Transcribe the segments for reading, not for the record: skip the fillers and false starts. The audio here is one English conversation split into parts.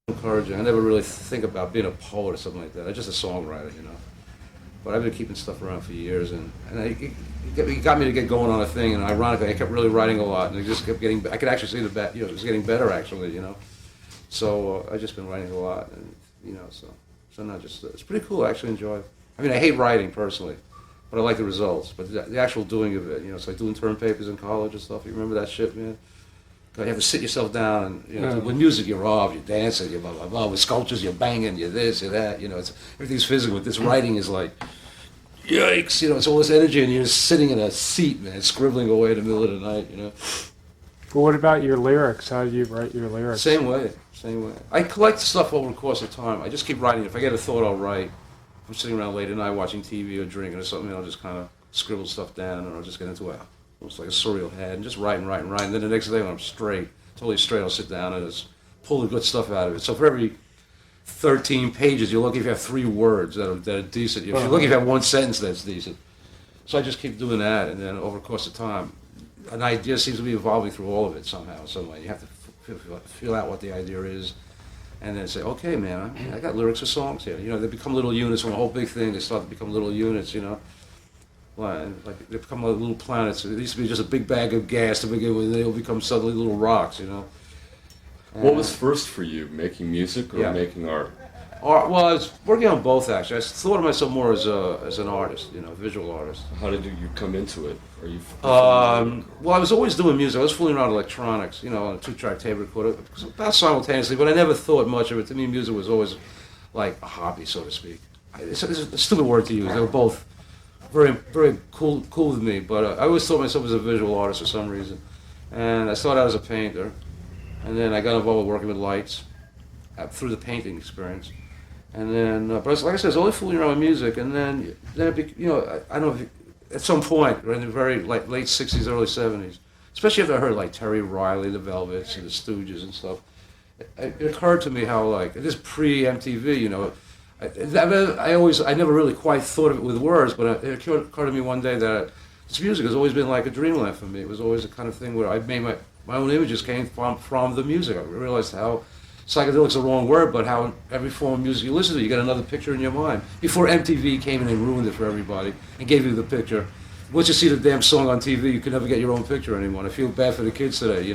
encouraging. I never really think about being a poet or something like that. I'm just a songwriter, But I've been keeping stuff around for years, it got me to get going on a thing. And ironically, I kept really writing a lot, and it just kept getting. I could actually see it was getting better actually. So I've just been writing a lot, and so not just it's pretty cool. I actually enjoy it. I mean, I hate writing personally, but I like the results. But the actual doing of it, it's like doing term papers in college and stuff. You remember that shit, man? You have to sit yourself down, and with music you're off, you're dancing, you're blah blah blah. With sculptures you're banging, you're this, you're that. Everything's physical. With this writing is like, yikes! It's all this energy, and you're just sitting in a seat, man, scribbling away in the middle of the night. But what about your lyrics? How do you write your lyrics? Same way. I collect stuff over the course of time. I just keep writing. If I get a thought, I'll write. If I'm sitting around late at night watching TV or drinking or something, I'll just kind of scribble stuff down, or I'll just get into almost like a surreal head and just write. And then the next day when I'm totally straight, I'll sit down and just pull the good stuff out of it. So for every 13 pages, you're lucky if you have 3 words that are decent. If you're lucky if you have one sentence that's decent. So I just keep doing that, and then over the course of time, an idea seems to be evolving through all of it somehow, some way. You have to feel out what the idea is, and then say, okay, man, I got lyrics for songs here. They become little units from a whole big thing. They start to become little units, Like they become like little planets. It used to be just a big bag of gas to begin with, and they'll become suddenly little rocks, What was first for you, making music or making art? Well, I was working on both, actually. I thought of myself more as an artist, a visual artist. How did you come into it? Are you? Well, I was always doing music. I was fooling around with electronics, on a 2-track tape recorder, about simultaneously, but I never thought much of it. To me, music was always like a hobby, so to speak. It's a stupid word to use. They were both very, very cool with me, but I always thought myself as a visual artist for some reason. And I started out as a painter, and then I got involved with working with lights through the painting experience. And then, but like I said, I was always fooling around with music, and then I don't know if at some point, in the very late 60s, early 70s, especially after I heard like Terry Riley, the Velvets, and the Stooges and stuff, it occurred to me how this pre-MTV, I never really quite thought of it with words, but it occurred to me one day that this music has always been like a dreamland for me. It was always the kind of thing where I made my own images came from the music. I realized how psychedelic's the wrong word, but how every form of music you listen to, you get another picture in your mind. Before MTV came in and ruined it for everybody and gave you the picture. Once you see the damn song on TV, you can never get your own picture anymore. I feel bad for the kids today,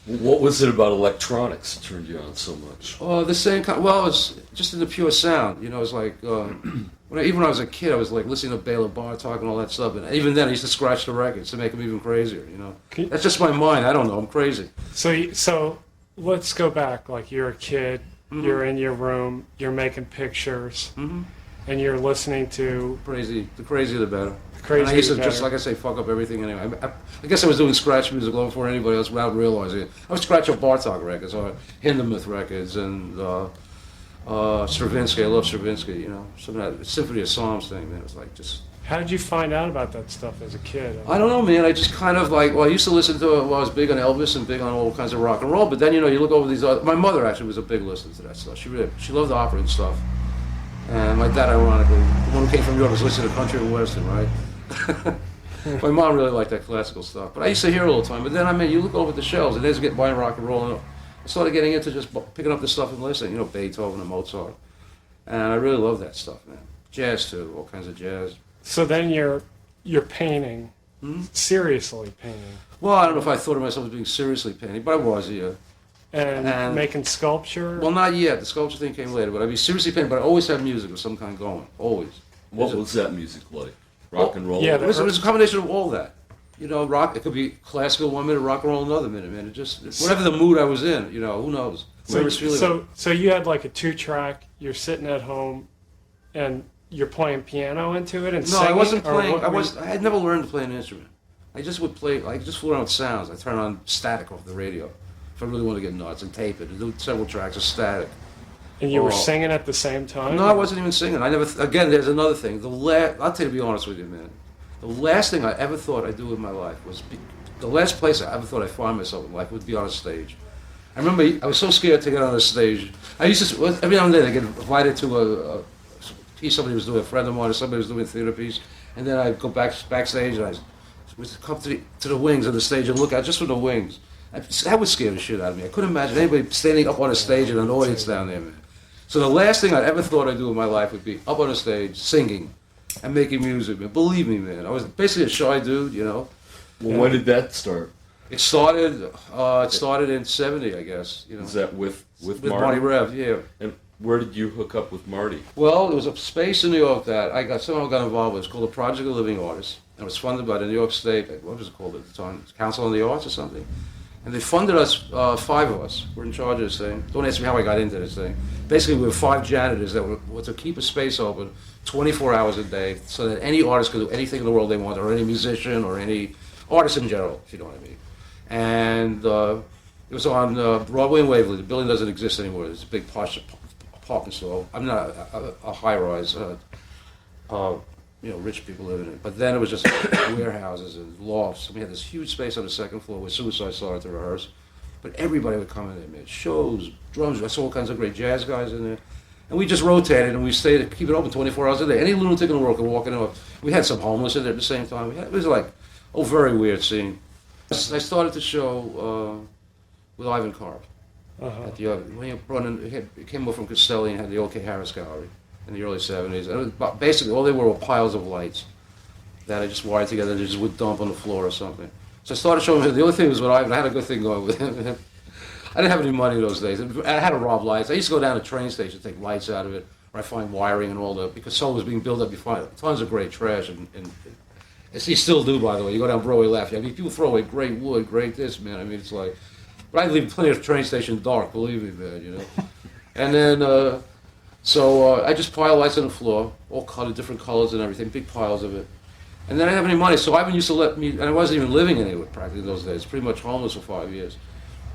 What was it about electronics that turned you on so much? Oh, the same kind. Well, it's just in the pure sound. It's like even when I was a kid, I was like listening to Bela Bartok and all that stuff. And even then, I used to scratch the records to make them even crazier. That's just my mind. I don't know. I'm crazy. So let's go back. Like you're a kid, you're in your room, you're making pictures, and you're listening to the crazier the better. Crazy. And I used to just, like I say, fuck up everything anyway. I guess I was doing scratch music long before anybody else without realizing it. I would scratch up Bartok records or Hindemith records and Stravinsky. I love Stravinsky, Some of that Symphony of Psalms thing, man. It was like just... How did you find out about that stuff as a kid? I don't know, man. I just kind of I used to listen to I was big on Elvis and big on all kinds of rock and roll, but then, you look over these other... My mother actually was a big listener to that stuff. She loved opera and stuff. And my dad, ironically, the one who came from New York, was listening to country and western, right? My mom really liked that classical stuff, but I used to hear it all the time. But then, you look over at the shelves, and there's getting buying rock and roll, and I started getting into just picking up the stuff and listening, Beethoven and Mozart, and I really love that stuff, man. Jazz too, all kinds of jazz. So then you're painting, seriously painting. Well, I don't know if I thought of myself as being seriously painting, but I was, yeah. And making sculpture? Well, not yet. The sculpture thing came later, but I'd be seriously painting, but I always have music of some kind going, always. What was that music like? Rock and roll? Yeah, it was a combination of all that. Rock, it could be classical one minute, rock and roll another minute, man. Whatever the mood I was in, who knows? So you had like a 2-track, you're sitting at home, and you're playing piano into it and singing? No, I wasn't playing, I had never learned to play an instrument. I just would play, just fool around with sounds. I turn on static off the radio if I really want to get nuts and tape it and do several tracks of static. And you were singing at the same time? No, I wasn't even singing. Again, there's another thing. I'll tell you, to be honest with you, man. The last thing I ever thought I'd do with my life the last place I ever thought I'd find myself in life would be on a stage. I remember I was so scared to get on a stage. I used to, every now and then I get invited to a piece somebody was doing, a friend of mine or somebody was doing a theater piece, and then I'd go backstage and I'd come to the wings of the stage and look out just from the wings. That would scare the shit out of me. I couldn't imagine anybody standing up on a stage and an audience down there, man. So the last thing I ever thought I'd do in my life would be up on a stage singing and making music, man. Believe me, man. I was basically a shy dude, you know. Well, when did that start? It started in '70, I guess. You know. Is that with Marty Rev? Yeah. And where did you hook up with Marty? Well, there was a space in New York that somehow got involved with. It's called the Project of Living Artists. And it was funded by the New York State, what was it called at the time? Council on the Arts or something. And they funded us, 5 of us. We're in charge of this thing. Don't ask me how I got into this thing. Basically, we were 5 janitors that were to keep a space open 24 hours a day so that any artist could do anything in the world they wanted, or any musician, or any artist in general, if you know what I mean. And it was on Broadway and Waverly. The building doesn't exist anymore. It's a big posh apartment store. I'm not a high-rise, rich people living in it. But then it was just warehouses and lofts. We had this huge space on the second floor where Suicide started to rehearse. But everybody would come in there, man. Shows, drums. I saw all kinds of great jazz guys in there. And we just rotated, and we stayed to keep it open 24 hours a day. Any lunatic in the world could walk in and out. We had some homeless in there at the same time. It was like, very weird scene. I started the show with Ivan Karp. At the he came over from Costelli and had the OK Harris Gallery in the early 70s. And it was basically, all they were piles of lights that I just wired together and just would dump on the floor or something. So I started showing him. The only thing was with Ivan, I had a good thing going with him. I didn't have any money those days. I had to rob lights. I used to go down to the train station, take lights out of it, or I find wiring and all that, because solar was being built up. You find tons of great trash. And you still do, by the way. You go down Broadway left. I mean, people throw away great wood, great this, man. I mean, it's like, but I leave plenty of train station dark, believe me, man, you know. And then, so I just pile lights on the floor, all colored, different colors and everything, big piles of it. And then I didn't have any money, so Ivan used to let me, and I wasn't even living anywhere practically in those days, pretty much homeless for 5 years.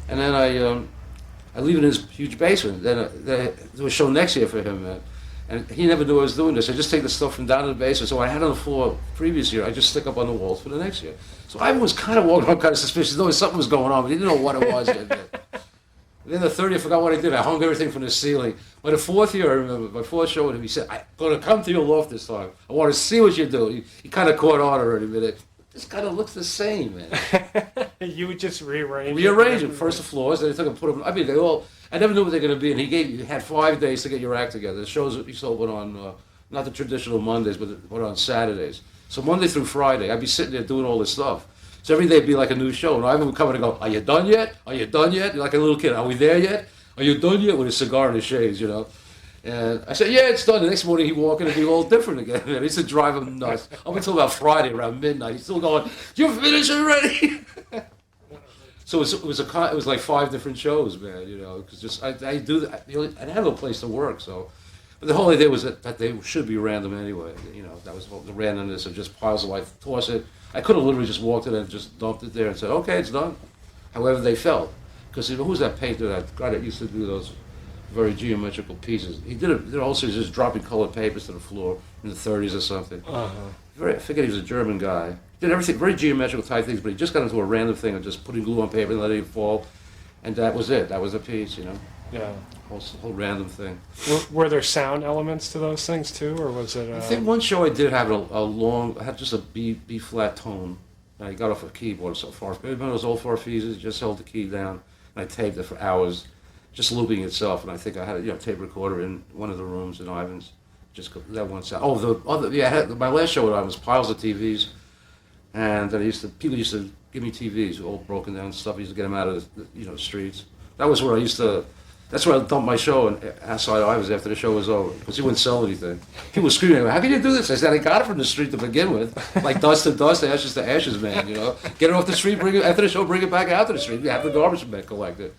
And then I leave in his huge basement. Then there was a show next year for him, man. And he never knew I was doing this. I just take the stuff from down to the basement. So what I had on the floor previous year, I just stick up on the walls for the next year. So Ivan was kind of walking around kind of suspicious, knowing something was going on, but he didn't know what it was yet. Then the third year, I forgot what I did. I hung everything from the ceiling. By the fourth year, I remember, my fourth show with him, he said, I'm going to come to your loft this time. I want to see what you do. He kind of caught on already, but this kind of looks the same, man. You would just rearrange them. First the floors, then they took and put them, I mean, I never knew what they were going to be, and he had 5 days to get your act together. The shows used to open on, not the traditional Mondays, but on Saturdays. So Monday through Friday, I'd be sitting there doing all this stuff. So every day would be like a new show, and Ivan would come in and go, are you done yet? Are you done yet? Like a little kid, are we there yet? Are you done yet? With a cigar and his shades, you know. And I said, yeah, it's done. The next morning he'd walk in and be all different again. Man. It used to drive him nuts. Up until about Friday around midnight, he's still going, you finished already? So it was like 5 different shows, man, you know, because just I do that. I had no place to work, so. But the whole idea was that they should be random anyway. You know, that was the randomness of just piles of light, toss it. I could have literally just walked in and just dumped it there and said, okay, it's done. However they felt. Because who's that painter, that guy that used to do those very geometrical pieces? He did it also just dropping colored papers to the floor in the 30s or something. I forget, he was a German guy. Did everything, very geometrical type things, but he just got into a random thing of just putting glue on paper and letting it fall. And that was it. That was a piece, you know? Yeah. Whole random thing. Were there sound elements to those things too, or was it? I think one show I did have I had just a B flat tone. And I got off a keyboard so far. Remember those old Farfeses? Just held the key down, and I taped it for hours, just looping itself. And I think I had a tape recorder in one of the rooms in Ivan's. Just that one sound. Oh, the other, my last show with Ivan was piles of TVs, and then people used to give me TVs, all broken down stuff. I used to get them out of the streets. That was where I used to. That's where I dumped my show outside Ivan's after the show was over, because he wouldn't sell anything. People were screaming, how can you do this? I said, I got it from the street to begin with. Like dust to dust, ashes to ashes, man, you know. Get it off the street, after the show, bring it back out to the street. You have the garbage men collect it.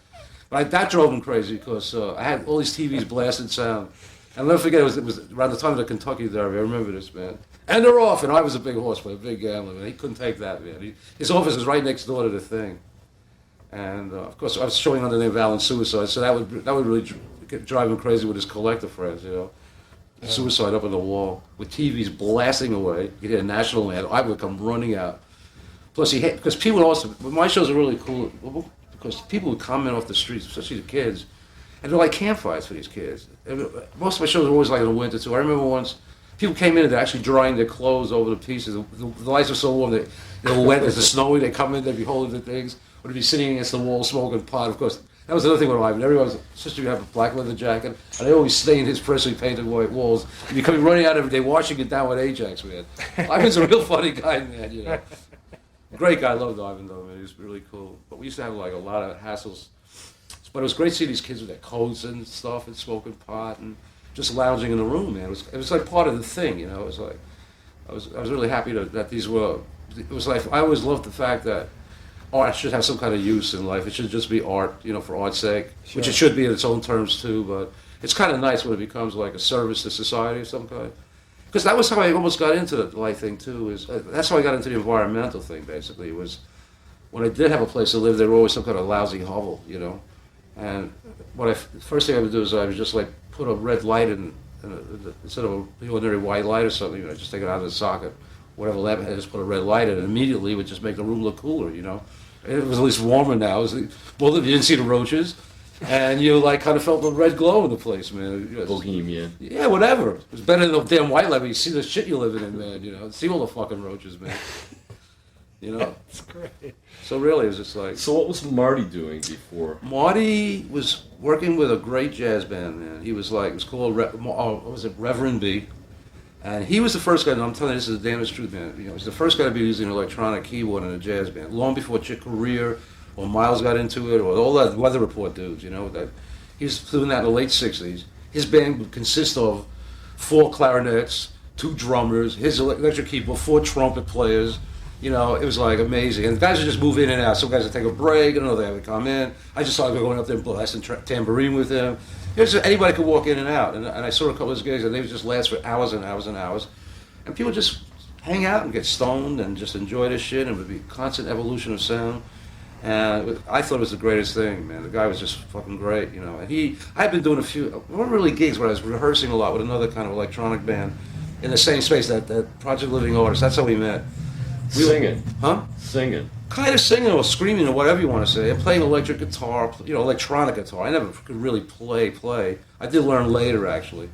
But that drove him crazy, because I had all these TVs blasting sound. I'll never forget, it was around the time of the Kentucky Derby. I remember this, man. And they're off, and I was a big horse player, a big gambler, man. He couldn't take that, man. His office was right next door to the thing. And of course, I was showing under the name of Alan Suicide, so that would really drive him crazy with his collector friends, you know. Yeah. Suicide up on the wall with TVs blasting away. You'd hear a national anthem. I would come running out. Plus, because people would also, my shows are really cool because people would comment off the streets, especially the kids, and they're like campfires for these kids. And most of my shows were always like in the winter too. I remember once People came in and they're actually drying their clothes over the pieces. The lights are so warm, they're wet, it's snowy, they come in, they'd be holding the things, or they'd be sitting against the wall smoking pot. Of course, that was another thing with Ivan. Everyone's sister would have a black leather jacket, and they always stain his freshly painted white walls. And you'd come running out every day, washing it down with Ajax, man. Ivan's a real funny guy, man, you know. Great guy, loved Ivan though, man. He was really cool. But we used to have like a lot of hassles. But it was great to see these kids with their coats and stuff and smoking pot and just lounging in the room, man. It was like part of the thing, you know. It was like I was really happy that these were. It was like I always loved the fact that art should have some kind of use in life. It should just be art, you know, for art's sake, Sure. which it should be in its own terms too. But it's kind of nice when it becomes like a service to society of some kind. Because that was how I almost got into the life thing too. That's how I got into the environmental thing. Basically, it was when I did have a place to live. There were always some kind of lousy hovel, you know. And the first thing I would do is I would just like put a red light instead of the ordinary white light or something. You know, just take it out of the socket, whatever lamp I had, just put a red light in, and immediately it would just make the room look cooler. You know, it was at least warmer now. Well, you didn't see the roaches, and you like kind of felt the red glow in the place, man. Bohemian. Yeah, whatever. It was better than the damn white light. You see the shit you're living in, man. You know, see all the fucking roaches, man. You know. That's great. So really, it was just like. So what was Marty doing before? Marty was working with a great jazz band, man. He was like, it was called, what was it, Reverend B. And he was the first guy, and I'm telling you, this is the damnest truth, man. You know, he's the first guy to be using an electronic keyboard in a jazz band, long before Chick Corea or Miles got into it, or all that Weather Report dudes, you know. That he was doing that in the late 60s. His band would consist of 4 clarinets, 2 drummers, his electric keyboard, 4 trumpet players. You know, it was like amazing. And the guys would just move in and out. Some guys would take a break, another guy would come in. I just started going up there and blasting tambourine with him. It was just, anybody could walk in and out. And I saw a couple of his gigs, and they would just last for hours and hours and hours. And people just hang out and get stoned and just enjoy this shit, and it would be constant evolution of sound. And I thought it was the greatest thing, man. The guy was just fucking great, you know. And I'd been doing weren't really gigs, but I was rehearsing a lot with another kind of electronic band in the same space, that Project Living Artists. That's how we met. Singing. Huh? Singing. Kind of singing or screaming or whatever you want to say. I'm playing electric guitar, you know, electronic guitar. I never could really play. I did learn later, actually.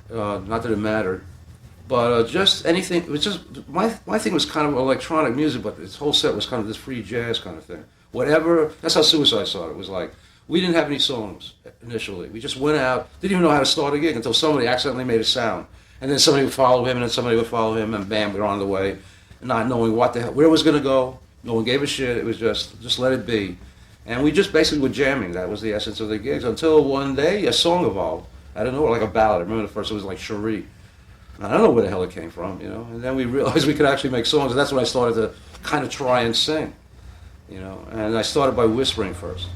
Not that it mattered. But just anything, it was just, my thing was kind of electronic music, but this whole set was kind of this free jazz kind of thing. Whatever, that's how Suicide started. It was like, we didn't have any songs initially. We just went out, didn't even know how to start a gig until somebody accidentally made a sound. And then somebody would follow him, and then somebody would follow him, and bam, we were on the way. Not knowing what the hell, where it was going to go. No one gave a shit. It was just let it be. And we just basically were jamming. That was the essence of the gigs. Until one day, a song evolved. I don't know, like a ballad. I remember the first, it was like Cherie. I don't know where the hell it came from, you know. And then we realized we could actually make songs, and that's when I started to kind of try and sing, you know. And I started by whispering first.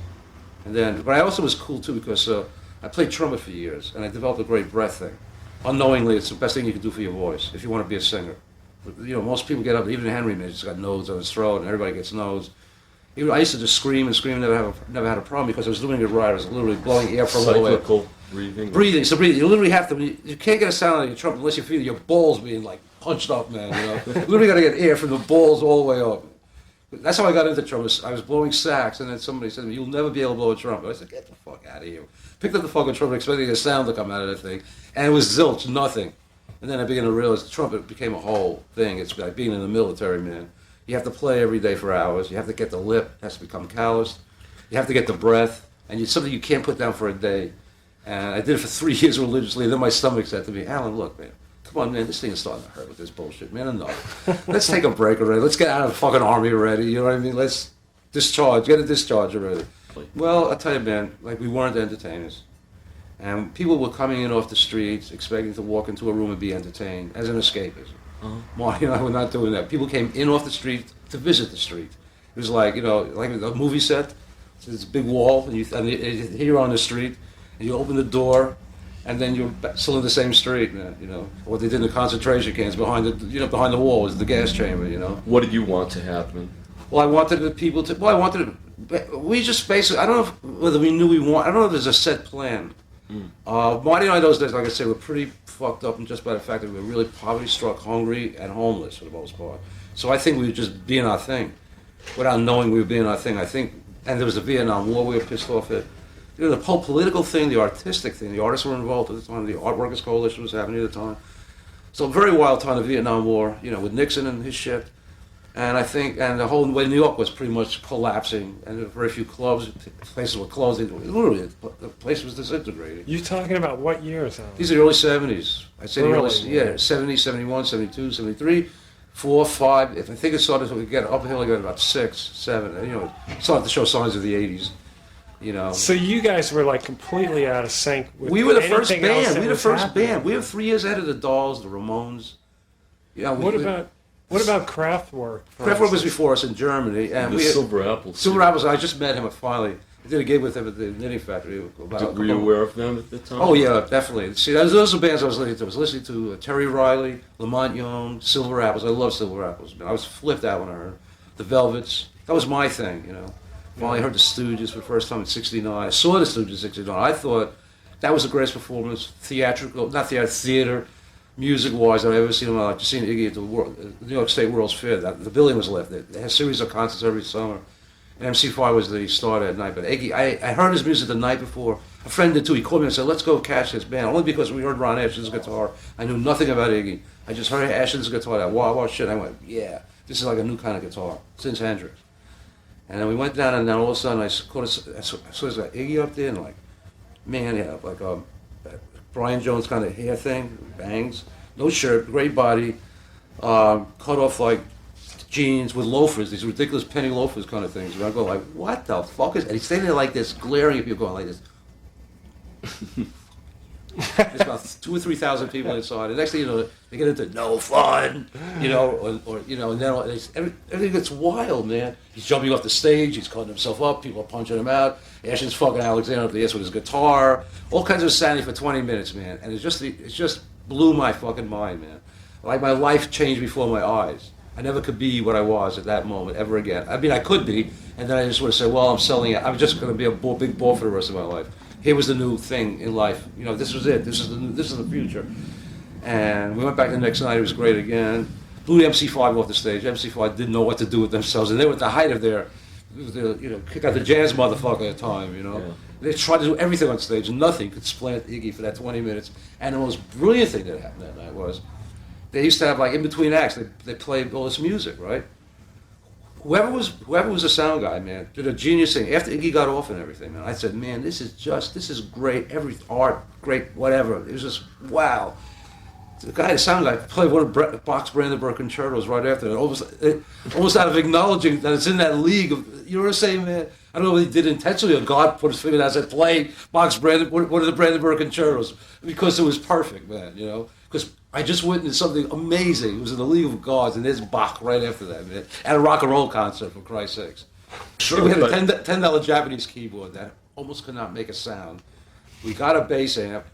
And then, but I also was cool too because I played trumpet for years, and I developed a great breath thing. Unknowingly, it's the best thing you can do for your voice if you want to be a singer. You know, most people get up, even Henry, man, he's got nodes on his throat, and everybody gets nodes. I used to just scream and scream, never had a problem because I was doing it right. I was literally blowing air from all the way. Cyclical breathing. So breathing. You literally have to, you can't get a sound out of your trumpet unless you feel your balls being like punched up, man, you know. You literally got to get air from the balls all the way up. That's how I got into trumpet. I was blowing sax, and then somebody said to me, "You'll never be able to blow a trumpet." I said, "Get the fuck out of here." Picked up the fucking trumpet, expecting a sound to come out of that thing, and it was zilch, nothing. And then I began to realize the trumpet became a whole thing. It's like being in the military, man. You have to play every day for hours. You have to get the lip, it has to become calloused. You have to get the breath, and it's something you can't put down for a day. And I did it for 3 years religiously, and then my stomach said to me, "Alan, look, man, come on, man, this thing is starting to hurt with this bullshit, man, enough. Let's take a break already. Let's get out of the fucking army already, you know what I mean? Let's get a discharge already." Well, I'll tell you, man, like we weren't entertainers. And people were coming in off the streets expecting to walk into a room and be entertained as an escapism. Marty and I were not doing that. People came in off the street to visit the street. It was like, you know, like a movie set. So this big wall, and here you're on the street, and you open the door, and then you're still in the same street. You know, what they did in the concentration camps behind the wall was the gas chamber. You know. What did you want to happen? Well, I wanted the people to. Well, I wanted. We just basically. I don't know whether we knew we want. I don't know if there's a set plan. Marty and I, those days, like I say, were pretty fucked up, and just by the fact that we were really poverty-struck, hungry, and homeless for the most part. So I think we were just being our thing, without knowing we were being our thing. I think, and there was the Vietnam War we were pissed off at. You know, the whole political thing, the artistic thing. The artists were involved at the time. The Art Workers Coalition was happening at the time. So a very wild time, the Vietnam War, with Nixon and his shit. And I think, and the whole way New York was pretty much collapsing, and there were very few clubs, places were closing. Literally, the place was disintegrating. You talking about what years, Alan? These are the early 70s. I'd say Really? 70, 71, 72, 73, 4, 5. If I think it started to get uphill again about 6, 7. It started to show signs of the 80s. So you guys were like completely out of sync with We were the first anything else band. that We were the was first happening. band. We were 3 years ahead of the Dolls, the Ramones. What about Kraftwerk? for Kraftwerk was instance? before us in Germany, and The we had, Silver Apples. Silver Apples. I just met him finally. I did a gig with him at the Knitting Factory. Were you aware of them at the time? Oh yeah, definitely. See, those are bands I was listening to. I was listening to Terry Riley, Lamont Young, Silver Apples. I love Silver Apples. Man. I was flipped out when I heard the Velvets. That was my thing, Finally heard the Stooges for the first time in '69. I saw the Stooges in '69. I thought that was the greatest performance, theater, music-wise, that I've ever seen in my life. Just seen Iggy at the New York State World's Fair. The building was left. They had a series of concerts every summer. And MC5 was the start at night. But Iggy, I heard his music the night before. A friend did too. He called me and said, let's go catch this band. Only because we heard Ron Asheton's guitar. I knew nothing about Iggy. I just heard Asheton's guitar. That wow shit. I went, yeah, this is like a new kind of guitar since Hendrix. And then we went down, and then all of a sudden I saw this guy Iggy up there, and like, man, yeah, like Brian Jones kind of hair thing, bangs, no shirt, great body, cut off like jeans with loafers, these ridiculous penny loafers kind of things. And I go like, what the fuck is? And he's standing there like this, glaring at you, going like this. There's about 2,000 or 3,000 people inside. The next thing you know, they get into no fun, or and then everything gets wild, man. He's jumping off the stage, he's cutting himself up, people are punching him out. Ashton's fucking Alexander up the ass with his guitar, all kinds of insanity for 20 minutes, man. And it just blew my fucking mind, man. Like my life changed before my eyes. I never could be what I was at that moment ever again. I mean, I could be, and then I just would have said, well, I'm selling it. I'm just going to be a big ball for the rest of my life. Here was the new thing in life. This was it. This is the future. And we went back the next night. It was great again. Blew the MC5 off the stage. MC5 didn't know what to do with themselves, and they were at the height of their kick out the jazz motherfucker at the time. Yeah. They tried to do everything on stage. Nothing could supplant Iggy for that 20 minutes. And the most brilliant thing that happened that night was they used to have, like, in between acts, they played all this music, right? Whoever was the sound guy, man, did a genius thing. After Iggy got off and everything, man, I said, man, this is great. Every art, great, whatever. It was just, wow. The sound guy, played one of Bach's Brandenburg concertos right after that. Almost out of acknowledging that it's in that league of, you know what I'm saying, man? I don't know if he did it intentionally or God put his finger out and said, play Bach's one of the Brandenburg concertos, because it was perfect, man, Because I just witnessed something amazing. It was in the League of Gods, and there's Bach right after that, man. At a rock and roll concert, for Christ's sakes. Sure, We had a $10 Japanese keyboard that almost could not make a sound. We got a bass amp.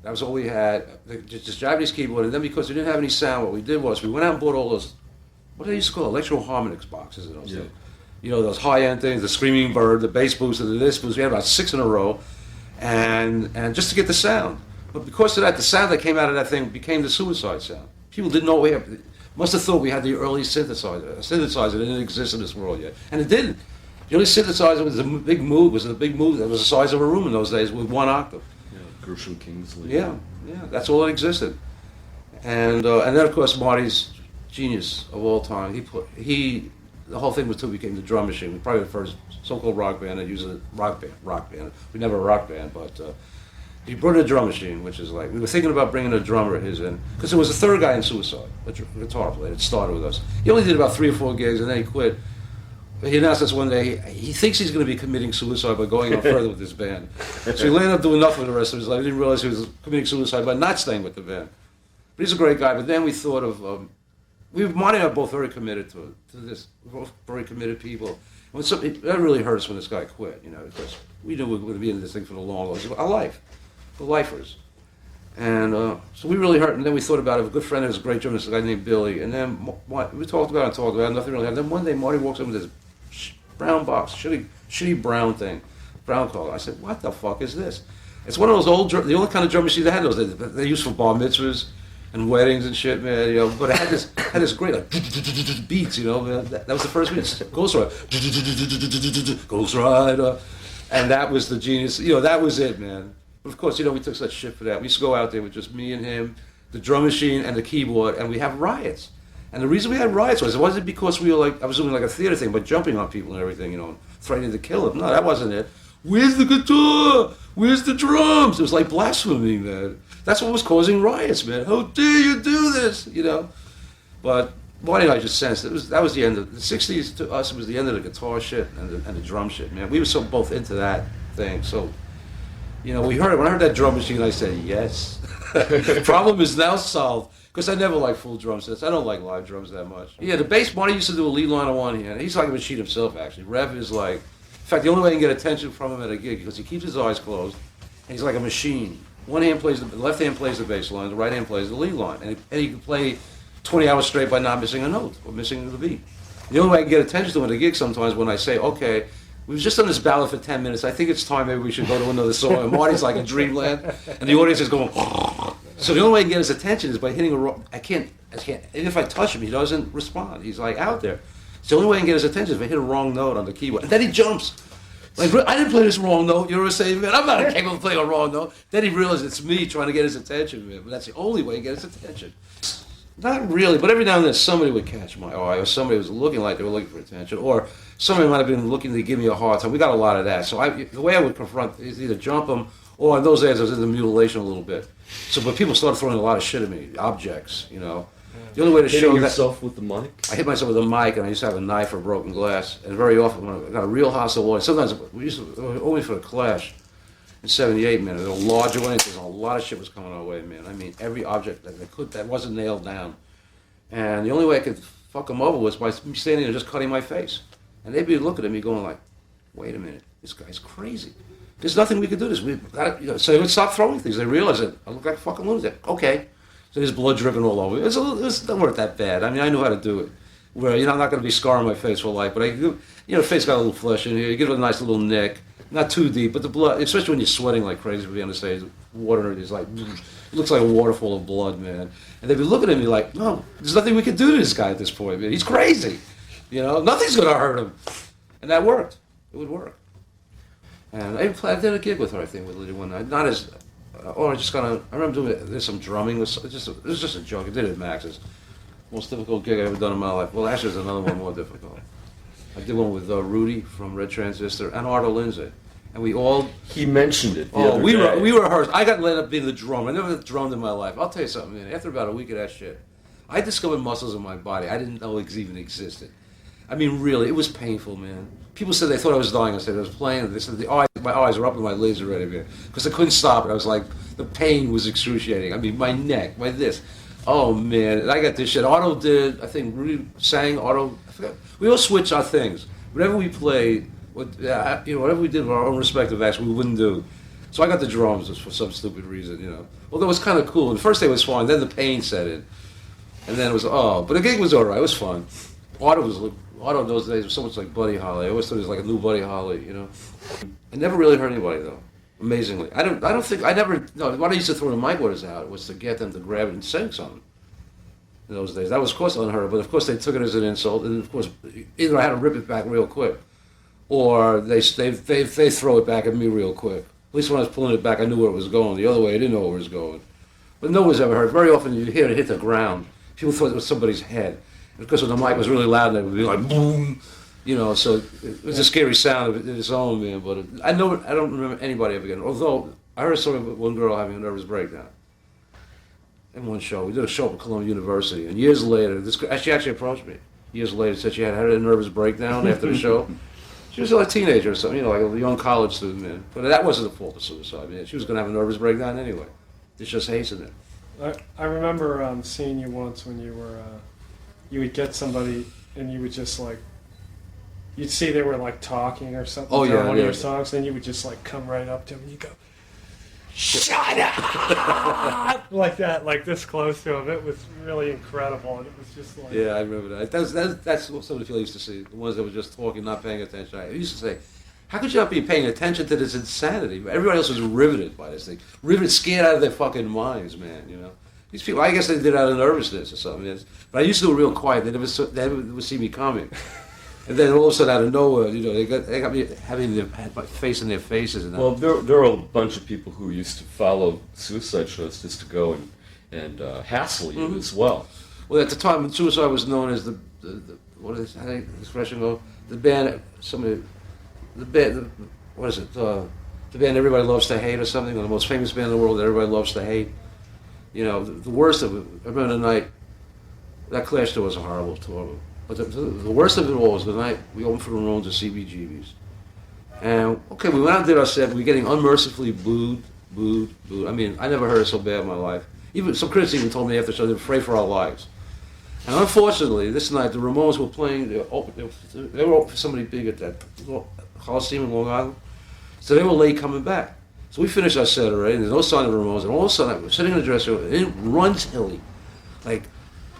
That was all we had. Just Japanese keyboard. And then because we didn't have any sound, what we did was we went out and bought all those, what do they used to call Electro Harmonix boxes in those days. Those high-end things, the Screaming Bird, the bass booster, the this booster. We had about 6 in a row. And just to get the sound. But because of that, the sound that came out of that thing became the Suicide sound. People didn't know must have thought we had the early synthesizer. A synthesizer didn't exist in this world yet, and it didn't. The only synthesizer was a big move. That was the size of a room in those days with one octave. Yeah, Gershwin Kingsley. Yeah, that's all that existed. And then of course Marty's genius of all time. The whole thing became the drum machine. Probably the first so-called rock band that used a rock band. We never a rock band, but. He brought in a drum machine, which is like, we were thinking about bringing a drummer at his end, because there was a third guy in Suicide, a guitar player, that started with us. He only did about 3 or 4 gigs, and then he quit. But he announced us one day, he thinks he's going to be committing suicide by going on further with this band. So he ended up doing nothing for the rest of his life. He didn't realize he was committing suicide by not staying with the band. But he's a great guy. But then we thought of, Monty and I are both very committed to this. We're both very committed people. And that really hurt us when this guy quit, because we knew we were going to be in this thing for the long haul. Our life. The lifers. And so we really hurt, and then we thought about it. A good friend of his, a great journalist, a guy named Billy, and then we talked about it, nothing really happened. Then one day Marty walks in with this brown box, shitty brown thing, brown color. I said, what the fuck is this? It's one of those the only kind of drum machines they had those days. They used for bar mitzvahs and weddings and shit, man, but it had this great, like, beats, man. That was the first beat. Ghost Rider. And that was the genius, that was it, man. But of course, we took such shit for that. We used to go out there with just me and him, the drum machine, and the keyboard, and we have riots. And the reason we had riots was, it wasn't because we were like, I was doing like a theater thing, but jumping on people and everything, you know, threatening to kill them. No, that wasn't it. Where's the guitar? Where's the drums? It was like blasphemy, man. That's what was causing riots, man. How dare you do this, you know? But Marty and I just sensed that was the end of the 60s. To us, it was the end of the guitar shit and the drum shit, man. We were so both into that thing. So, you know, when I heard that drum machine, I said, yes. Problem is now solved. Because I never liked full drum sets. I don't like live drums that much. Yeah, the bass, Marty used to do a lead line on one hand. He's like a machine himself, actually. Rev is like, in fact, the only way I can get attention from him at a gig, because he keeps his eyes closed, and he's like a machine. One hand plays, the left hand plays the bass line, the right hand plays the lead line. And he can play 20 hours straight by not missing a note or missing the beat. The only way I can get attention to him at a gig sometimes when I say, okay, we've just done this ballad for 10 minutes. I think it's time maybe we should go to another song. And Marty's like in dreamland, and the audience is going, so the only way I can get his attention is by hitting a wrong, I can't, even if I touch him, he doesn't respond. He's like out there. So the only way I can get his attention is if I hit a wrong note on the keyboard. And then he jumps. Like, I didn't play this wrong note. You know what I'm saying, man? I'm not capable of playing a wrong note. Then he realizes it's me trying to get his attention, man. But that's the only way to get his attention. Not really, but every now and then somebody would catch my eye, or somebody was looking like they were looking for attention, or somebody might have been looking to give me a hard time. We got a lot of that. So the way I would confront is either jump them, or in those days I was into mutilation a little bit. So, but people started throwing a lot of shit at me, objects, you know. The only way to show that... yourself with the mic? I hit myself with a mic, and I used to have a knife or broken glass. And very often, when I got a real hostile audience, sometimes we used to, only for the Clash in '78, man, there were large audiences, and a lot of shit was coming our way, man. I mean, every object that wasn't nailed down. And the only way I could fuck them over was by me standing there just cutting my face. And they'd be looking at me going like, wait a minute, this guy's crazy. There's nothing we could do this. We got you know, so they would stop throwing things. They realized that I look like a fucking lunatic. Okay. So there's blood dripping all over. It doesn't work that bad. I mean, I knew how to do it. Where, you know, I'm not going to be scarring my face for life, but you know, the face got a little flesh in here. You give it a nice little nick. Not too deep, but the blood, especially when you're sweating like crazy, we understand, water is like, it looks like a waterfall of blood, man. And they'd be looking at me like, no, there's nothing we can do to this guy at this point, man. He's crazy. You know, nothing's going to hurt him. And that worked. It would work. And I did a gig with her, I think, with Lydia one night. Not as, or I just kind of, I remember doing, there's some drumming, it was just a joke. I did it at Max's. Most difficult gig I've ever done in my life. Well, actually, there's another one more difficult. I did one with Rudy from Red Transistor and Arto Lindsay. And we all... He mentioned it the other day. We rehearsed. I got ended up being the drummer. I never drummed in my life. I'll tell you something, man. After about a week of that shit, I discovered muscles in my body I didn't know even existed. I mean, really, it was painful, man. People said they thought I was dying. I said I was playing. They said my eyes were up in my lids already, man. Because I couldn't stop it. I was like, the pain was excruciating. I mean, my neck, my this. Oh, man. And I got this shit. Otto did, I think, Rudy sang, Otto, I forgot. We all switched our things. Whatever we played, you know, whatever we did with our own respective acts, we wouldn't do. So I got the drums just for some stupid reason, you know. Although it was kind of cool. The first day was fun, then the pain set in. And then it was, but the gig was all right. It was fun. Otto in those days was so much like Buddy Holly. I always thought he was like a new Buddy Holly, you know. I never really hurt anybody, though, amazingly. What I used to throw the mic orders out was to get them to grab it and sing something. In those days. That was, of course, unheard of, but of course they took it as an insult, and of course, either I had to rip it back real quick, or they throw it back at me real quick. At least when I was pulling it back, I knew where it was going. The other way, I didn't know where it was going. But no one's ever heard. Very often you hear it hit the ground. People thought it was somebody's head. And of course, when the mic was really loud, it would be like boom, you know. So it was a scary sound of its own, man. But I don't remember anybody ever getting. Although I heard a story of one girl having a nervous breakdown in one show. We did a show at Columbia University, and years later, she actually approached me. Years later, said she had a nervous breakdown after the show. She was like a teenager or something, you know, like a young college student, man. But that wasn't the fault of suicide, man. She was going to have a nervous breakdown anyway. It's just hastened it. I remember seeing you once when you were, you would get somebody and you would just like, you'd see they were like talking or something one of your songs, and you would just like come right up to them and you go, shut up! Like that, like this close to him. It was really incredible, and it was just like... Yeah, I remember that. That's what some of the people used to see, the ones that were just talking, not paying attention. I used to say, how could you not be paying attention to this insanity? Everybody else was riveted by this thing. Riveted, scared out of their fucking minds, man, you know? These people, I guess they did it out of nervousness or something. But I used to do it real quiet. They never would see me coming. And then all of a sudden, out of nowhere, you know, they got me having my face in their faces. And well, there are a bunch of people who used to follow suicide shows just to go hassle you as well. Well, at the time, Suicide was known as the what is how do the expression go? The band, the band, what is it? The band everybody loves to hate or something, or the most famous band in the world that everybody loves to hate. You know, the worst of it. I remember the night that Clash tour was a horrible tour, but the worst of it all was the night we opened for the Ramones at CBGB's. And okay, we went out and did our set. We were getting unmercifully booed. I mean, I never heard it so bad in my life. Even some critics even told me after the show they were afraid for our lives. And unfortunately, this night the Ramones were playing. They were open for somebody big at that Coliseum in Long Island. So they were late coming back. So we finished our set already. And there's no sign of the Ramones. And all of a sudden, we're sitting in the dressing room. And in runs Hilly, like,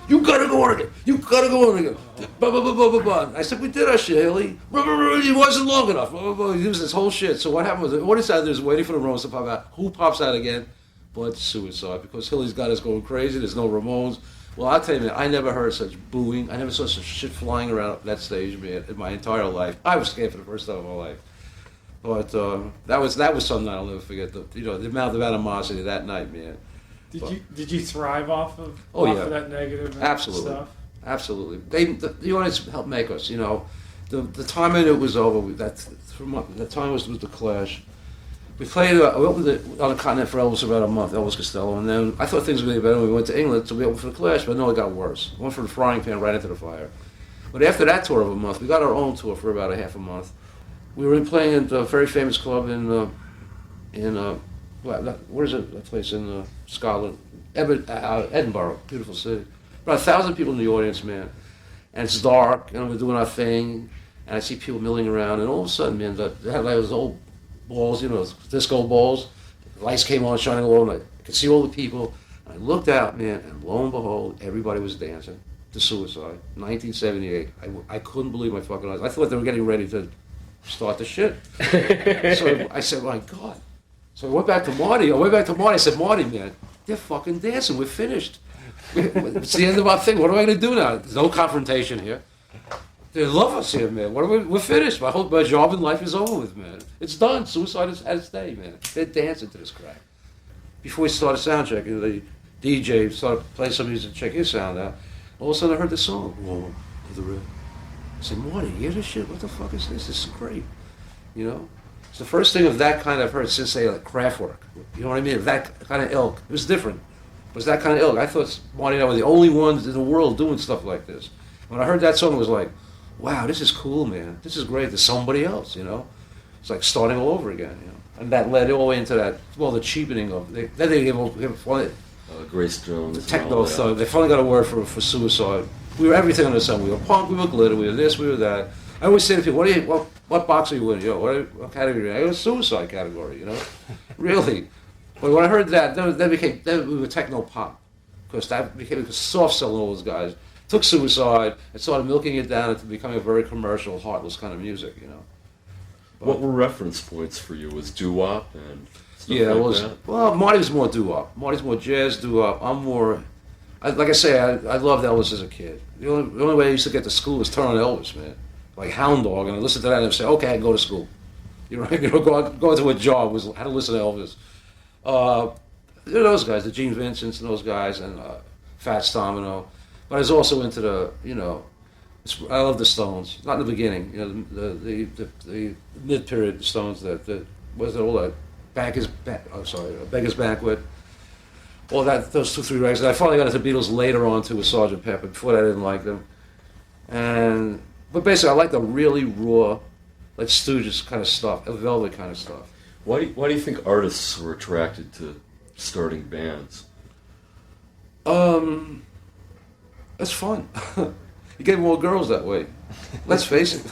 "You gotta go on again. You gotta go on again." Blah, blah, blah, blah, blah, blah. I said, "We did our shit, Hilly. It wasn't long enough." Blah, blah, blah. He was this whole shit. So what happened was, what he said is waiting for the Ramones to pop out. Who pops out again? But Suicide, because Hilly's got us going crazy. There's no Ramones. Well, I'll tell you, man, I never heard such booing. I never saw such shit flying around that stage, man, in my entire life. I was scared for the first time in my life. But that was something I'll never forget. The amount of animosity that night, man. Did you thrive off of that negative Absolutely. stuff? Absolutely. The audience helped make us. You know, the time it was over. That time was with the Clash. We played. We opened on the continent for Elvis about a month, Elvis Costello, and then I thought things were getting better when we went to England, so we opened for the Clash, but no, it got worse. We went from the frying pan right into the fire. But after that tour of a month, we got our own tour for about a half a month. We were playing at a very famous club in where is it? That place in Scotland, Edinburgh, beautiful city. About 1,000 people in the audience, man, and it's dark, and we're doing our thing, and I see people milling around, and all of a sudden, man, they had like those old balls, you know, disco balls. The lights came on, shining all over, and I could see all the people. I looked out, man, and lo and behold, everybody was dancing to Suicide, 1978. I couldn't believe my fucking eyes. I thought they were getting ready to start the shit. So I said, my God. So I went back to Marty. I said, "Marty, man, they're fucking dancing. We're finished. It's the end of our thing. What am I going to do now? There's no confrontation here. They love us here, man. We're finished. My job in life is over with, man. It's done. Suicide is at its day, man. They're dancing to this crap." Before we started sound checking, the DJ started playing some music to check his sound out. All of a sudden I heard the song, "Whoa, to the Real." I said, "Marty, you hear this shit? What the fuck is this? This is great." You know? It's the first thing of that kind I've heard since, say, like Kraftwerk. You know what I mean? Of that kind of ilk. It was different. It was that kind of ilk. I thought Marty and I were the only ones in the world doing stuff like this. When I heard that song, it was like, wow, this is cool, man. This is great. There's somebody else, you know? It's like starting all over again, you know? And that led all the way into that, well, the cheapening of, then they gave Grace Jones. the techno thug. They finally got a word for Suicide. We were everything under the sun. We were punk, we were glitter, we were this, we were that. I always say to people, what box are you in? You know, what category are you in? I go, Suicide category, you know? Really. But when I heard that, then we were techno pop. Because that became soft selling all those guys. Took Suicide and started milking it down into becoming a very commercial, heartless kind of music, you know. But, what were reference points for you? Was doo-wop and stuff that? Well, Marty's more doo-wop. Marty's more jazz doo-wop. I'm more, like I say, I loved Elvis as a kid. The only way I used to get to school was turn on Elvis, man. Like Hound Dog, and I listened to that and I'd say, okay, I can go to school. You know, go into a job was how to listen to Elvis. Those guys, the Gene Vincents and those guys, and Fats Domino. But I was also into the, you know, I love the Stones. Not in the beginning, you know, the mid-period Stones. That was all that Beggar's Banquet. All that, those 2-3 records. And I finally got into the Beatles later on too with Sgt. Pepper. Before that, I didn't like them. But basically, I like the really raw, like Stooges kind of stuff, Velvet kind of stuff. Why do you think artists were attracted to starting bands? That's fun. You get more girls that way. Let's face it.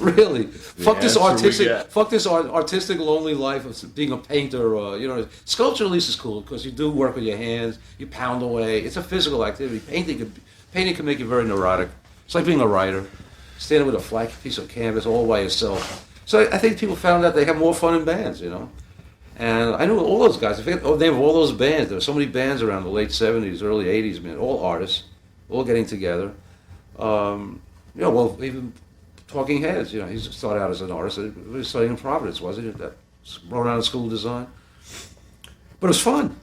Really. Fuck this artistic lonely life of being a painter or, you know, sculpture at least is cool because you do work with your hands, you pound away. It's a physical activity. Painting can make you very neurotic. It's like being a writer, standing with a flat piece of canvas all by yourself. So I think people found that they have more fun in bands, you know. And I know all those guys. I forget the name of all those bands. There were so many bands around the late 70s, early 80s, man. All artists, all getting together. You know, well, even Talking Heads, you know, he started out as an artist. He was studying in Providence, wasn't he? That Rhode Island School of Design. But it was fun.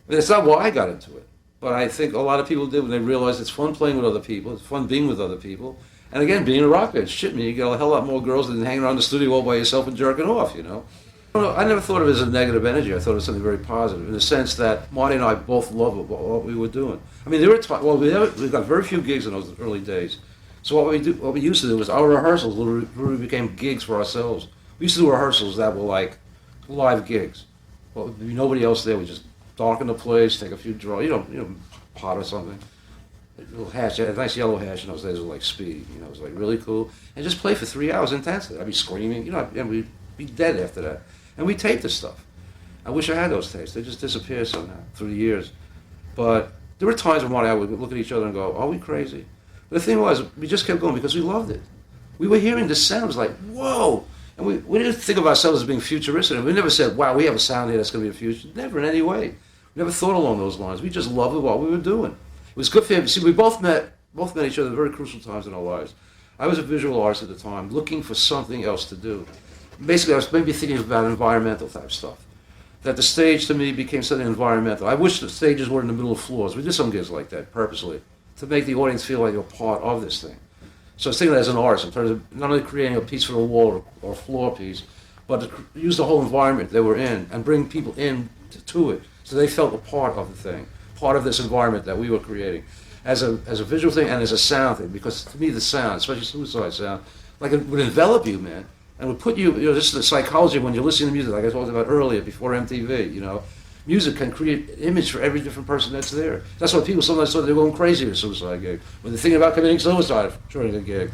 mean, it's not why I got into it, but I think a lot of people did when they realized it's fun playing with other people, it's fun being with other people, and again, being a rock band, shit, man, you get a hell lot more girls than hanging around the studio all by yourself and jerking off, you know? I never thought of it as a negative energy. I thought it was something very positive in the sense that Marty and I both loved what we were doing. I mean, there were times, well, we got very few gigs in those early days. So what we used to do was our rehearsals literally became gigs for ourselves. We used to do rehearsals that were like live gigs. Well, there'd be nobody else there. We just darken the place, take a few draws, pot or something. A little hash, a nice yellow hash in those days was like speed. It was like really cool. And just play for 3 hours intensely. I'd be screaming, and we'd be dead after that. And we taped this stuff. I wish I had those tapes. They just disappeared somehow through the years. But there were times when Marty and I would look at each other and go, are we crazy? But the thing was, we just kept going because we loved it. We were hearing the sounds like, whoa! And we didn't think of ourselves as being futuristic. We never said, wow, we have a sound here that's going to be the future. Never in any way. We never thought along those lines. We just loved what we were doing. It was good for him. See, we both met each other at very crucial times in our lives. I was a visual artist at the time, looking for something else to do. Basically, I was maybe thinking about environmental type stuff. That the stage to me became something environmental. I wish the stages were in the middle of floors. We did some gigs like that purposely to make the audience feel like they're part of this thing. So I was thinking that as an artist in terms of not only creating a piece for the wall or a floor piece, but to use the whole environment they were in and bring people in to it so they felt a part of the thing, part of this environment that we were creating. As a visual thing and as a sound thing, because to me the sound, especially Suicide sound, like it would envelop you, man. And would put you, this is the psychology when you're listening to music, like I talked about earlier, before MTV, Music can create an image for every different person that's there. That's why people sometimes thought they were going crazy at a suicide gig. When they're thinking about committing suicide during a gig.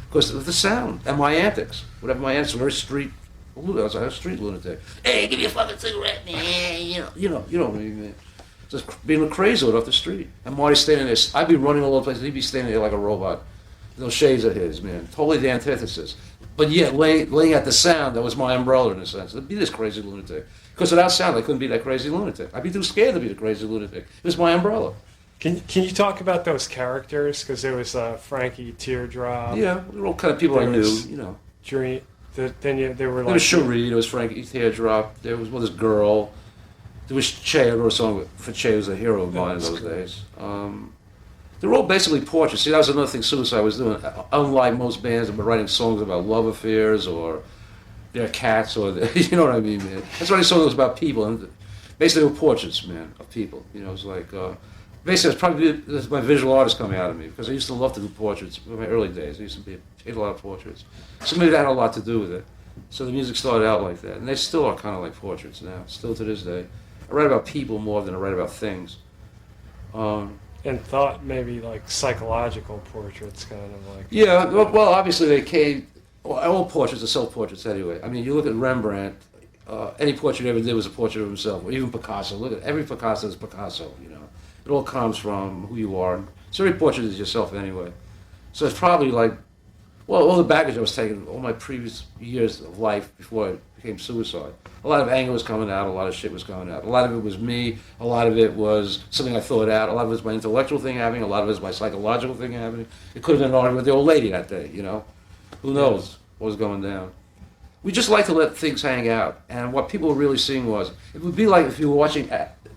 Because of the sound and my antics. Whatever my antics were, very street, I was a street lunatic. Hey, give me a fucking cigarette, man. You know what I mean, man. Just being crazy off the street. And Marty standing there, I'd be running all over the place, and he'd be standing there like a robot. Those shades of his, man. Totally the antithesis. But yet, laying at the sound, that was my umbrella in a sense. I'd be this crazy lunatic. Because without sound, I couldn't be that crazy lunatic. I'd be too scared to be the crazy lunatic. It was my umbrella. Can you talk about those characters? Because there was Frankie, Teardrop. Yeah, they were all kind of people I knew, Dream. There were like... There was Cherie, there was Frankie, Teardrop, there was this girl. There was Che, I wrote a song for Che, who was a hero of mine in those days. They were all basically portraits. See, that was another thing Suicide was doing. Unlike most bands that were writing songs about love affairs or their cats or, you know what I mean, man. That's why these songs was about people. And basically, they were portraits, man, of people. It was like, basically, it's probably my visual artist coming out of me because I used to love to do portraits in my early days. I used to paint a lot of portraits. So maybe that had a lot to do with it. So the music started out like that. And they still are kind of like portraits now, still to this day. I write about people more than I write about things. And thought maybe like psychological portraits, kind of like... Yeah, well, obviously they came... Well, all portraits are self-portraits anyway. I mean, you look at Rembrandt, any portrait he ever did was a portrait of himself, or even Picasso. Look at every Picasso is Picasso, It all comes from who you are. So every portrait is yourself anyway. So it's probably like, well, all the baggage I was taking, all my previous years of life before I became Suicide. A lot of anger was coming out, a lot of shit was coming out. A lot of it was me, a lot of it was something I thought out, a lot of it was my intellectual thing happening, a lot of it was my psychological thing happening. It could have been an argument with the old lady that day, Who knows what was going down. We just like to let things hang out. And what people were really seeing was, it would be like if you were watching,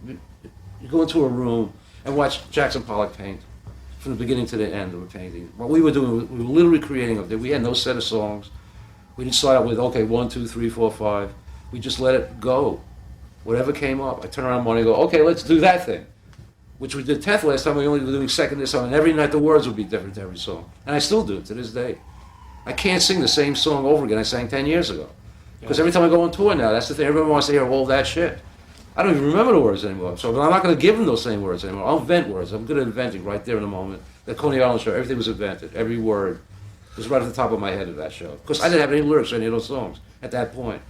you go into a room and watch Jackson Pollock paint from the beginning to the end of a painting. What we were doing, we were literally creating, we had no set of songs. We didn't start out with, okay, 1, 2, 3, 4, 5. We just let it go. Whatever came up, I turn around one and go, okay, let's do that thing. Which we did 10th last time, we only were doing second this time, and every night the words would be different to every song. And I still do it to this day. I can't sing the same song over again I sang 10 years ago. Because every time I go on tour now, that's the thing, everyone wants to hear all that shit. I don't even remember the words anymore, so I'm not going to give them those same words anymore. I'll invent words. I'm good at inventing right there in the moment. The Coney Island show, everything was invented. Every word was right at the top of my head of that show. Because I didn't have any lyrics for any of those songs at that point.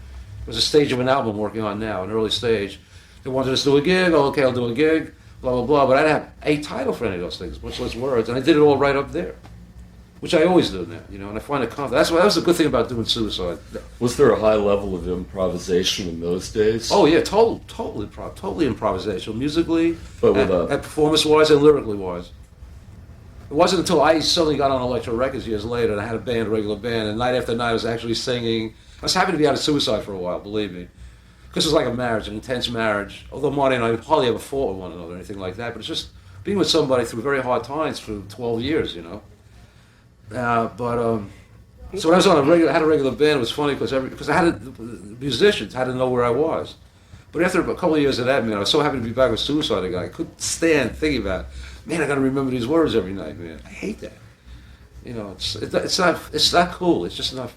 It was a stage of an album I'm working on now, an early stage. They wanted us to do a gig, okay, I'll do a gig, blah, blah, blah. But I didn't have a title for any of those things, much less words. And I did it all right up there, which I always do now, and I find it comfortable. That was the good thing about doing Suicide. Was there a high level of improvisation in those days? Oh, yeah, totally improvisational, musically, but and performance-wise and lyrically-wise. It wasn't until I suddenly got on Electro Records years later and I had a regular band, and night after night I was actually singing. I was happy to be out of Suicide for a while, believe me. because it's like a marriage, an intense marriage. Although Marty and I hardly ever fought with one another or anything like that, but it's just being with somebody through very hard times for 12 years, you know. So when I was on had a regular band, it was funny because the musicians had to know where I was. But after a couple of years of that, man, I was so happy to be back with Suicide again. I couldn't stand thinking about, man, I got to remember these words every night, man. I hate that. You know, it's not cool. It's just not.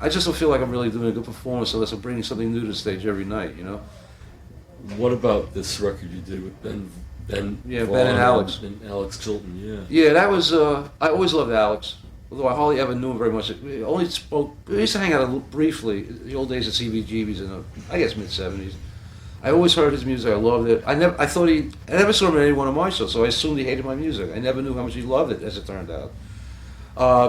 I just don't feel like I'm really doing a good performance unless I'm bringing something new to the stage every night. You know. What about this record you did with Ben? Yeah, Vaughn Ben and Alex. And Alex Chilton, yeah. Yeah, that was. I always loved Alex, although I hardly ever knew him very much. We only spoke. We used to hang out briefly. The old days of CBGB's in the, I guess, mid-70s. I always heard his music. I loved it. I never saw him at any one of my shows, so I assumed he hated my music. I never knew how much he loved it, as it turned out.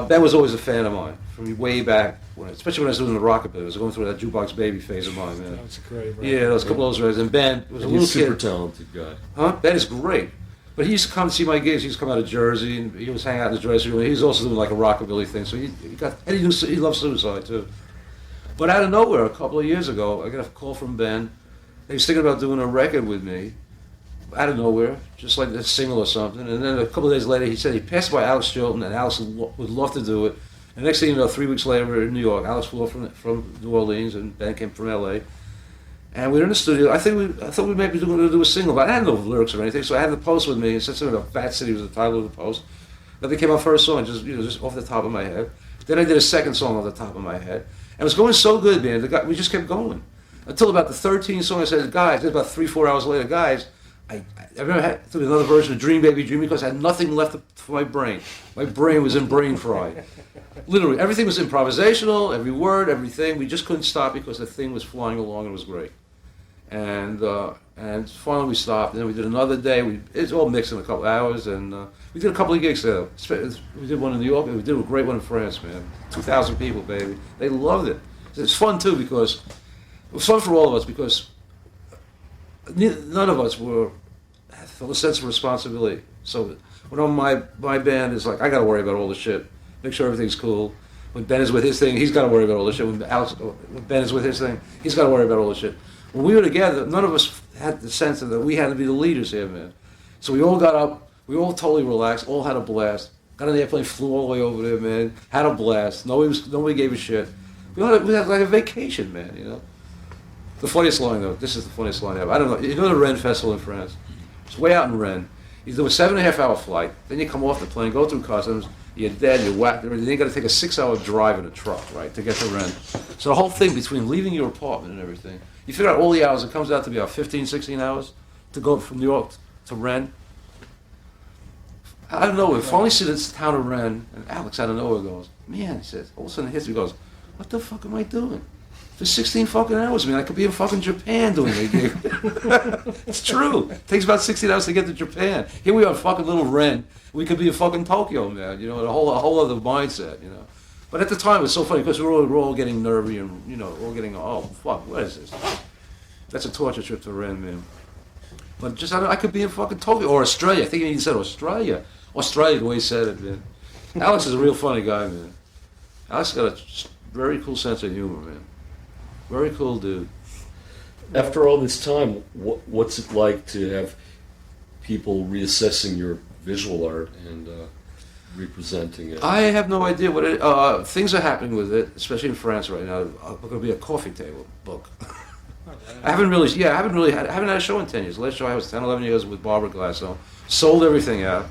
Ben was always a fan of mine from way back, especially when I was doing the rockabilly. I was going through that Jukebox Baby phase of mine, man. That was a great record. Yeah, there was a couple of those records. And Ben was a little He's a super kid. talented guy. Huh? Ben is great. But he used to come to see my gigs. He used to come out of Jersey, and he was hanging out in the dressing room. He was also doing like a rockabilly thing. So he loved Suicide too. But out of nowhere, a couple of years ago, I got a call from Ben. He was thinking about doing a record with me. Out of nowhere, just like a single or something. And then a couple of days later, he said he passed by Alex Chilton, and Alex would love to do it. And next thing you know, 3 weeks later, we were in New York. Alex flew from New Orleans, and Ben came from L.A. And we were in the studio. I thought we might be going to do a single, but I had no lyrics or anything. So I had the post with me. It said something about Fat City was the title of the post. Then came our first song, just off the top of my head. Then I did a second song off the top of my head. And it was going so good, man. We just kept going. Until about the 13th song, I said, guys, about 3-4 hours later, guys, I remember I had to do another version of Dream Baby Dream because I had nothing left for my brain. My brain was in brain fry. Literally, everything was improvisational, every word, everything. We just couldn't stop because the thing was flying along and it was great. And finally we stopped, and then we did another day. It's all mixed in a couple hours, and we did a couple of gigs there. We did one in New York, and we did a great one in France, man. 2,000 people, baby. They loved it. It's fun, too, because it was fun for all of us, because none of us felt a sense of responsibility. So when my band is like, I got to worry about all the shit, make sure everything's cool. When Ben is with his thing, he's got to worry about all the shit. When Ben is with his thing, he's got to worry about all the shit. When we were together, none of us had the sense that we had to be the leaders here, man. So we all got up, we all totally relaxed, all had a blast. Got on the airplane, flew all the way over there, man. Had a blast. Nobody gave a shit. We had like a vacation, man, you know. The funniest line, though, this is the funniest line ever. I don't know, you go to the Rennes Festival in France. It's way out in Rennes. You do a 7.5-hour flight, then you come off the plane, go through customs, you're dead, you're whacked, then you got to take a 6-hour drive in a truck, right, to get to Rennes. So the whole thing between leaving your apartment and everything, you figure out all the hours, it comes out to be about 15, 16 hours to go from New York to Rennes. I don't know, we finally see this town of Rennes, and Alex out of nowhere goes, man, he says, all of a sudden it hits me, he goes, what the fuck am I doing? For 16 fucking hours, man. I could be in fucking Japan doing a gig. It's true. It takes about 16 hours to get to Japan. Here we are, fucking little Ren. We could be in fucking Tokyo, man. You know, a whole other mindset, you know. But at the time, it was so funny because we're all getting nervy and, you know, all getting, oh, fuck, what is this? That's a torture trip to Ren, man. But just, I could be in fucking Tokyo or Australia. I think he said Australia. Australia, the way he said it, man. Alex is a real funny guy, man. Alex got a very cool sense of humor, man. Very cool dude. After all this time, what's it like to have people reassessing your visual art and representing it? I have no idea what things are happening with it, especially in France right now. It's going to be a coffee table book. I haven't had a show in 10 years. The last show I was 10, 11 years with Barbara Glasso. Sold everything out.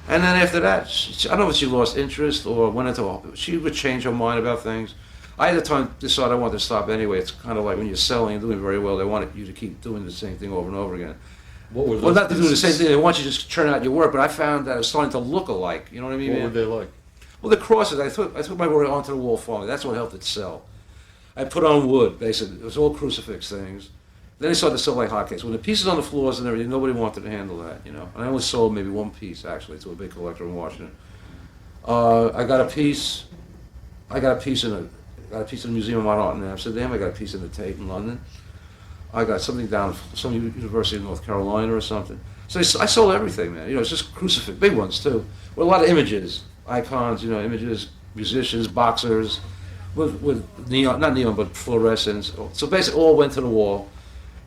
And then after that, I don't know if she lost interest or she would change her mind about things. I at the time decided I wanted to stop anyway. It's kind of like when you're selling and doing very well, they want you to keep doing the same thing over and over again. Well, not to do the same thing. They want you to just churn out your work, but I found that it was starting to look alike. You know what I mean? What were they like? Well, the crosses. I took my work onto the wall finally. That's what helped it sell. I put on wood, basically. It was all crucifix things. Then I started to sell like hotcakes. When the pieces on the floors and everything, nobody wanted to handle that, you know. And I only sold maybe one piece, actually, to a big collector in Washington. I got a piece in the Museum of Modern Art in Amsterdam. I got a piece in the Tate in London. I got something down at some university in North Carolina or something. So I sold everything, man. You know, it's just crucifix, big ones too. With a lot of images, icons, you know, images, musicians, boxers, with neon, not neon, but fluorescence. So basically, all went to the wall,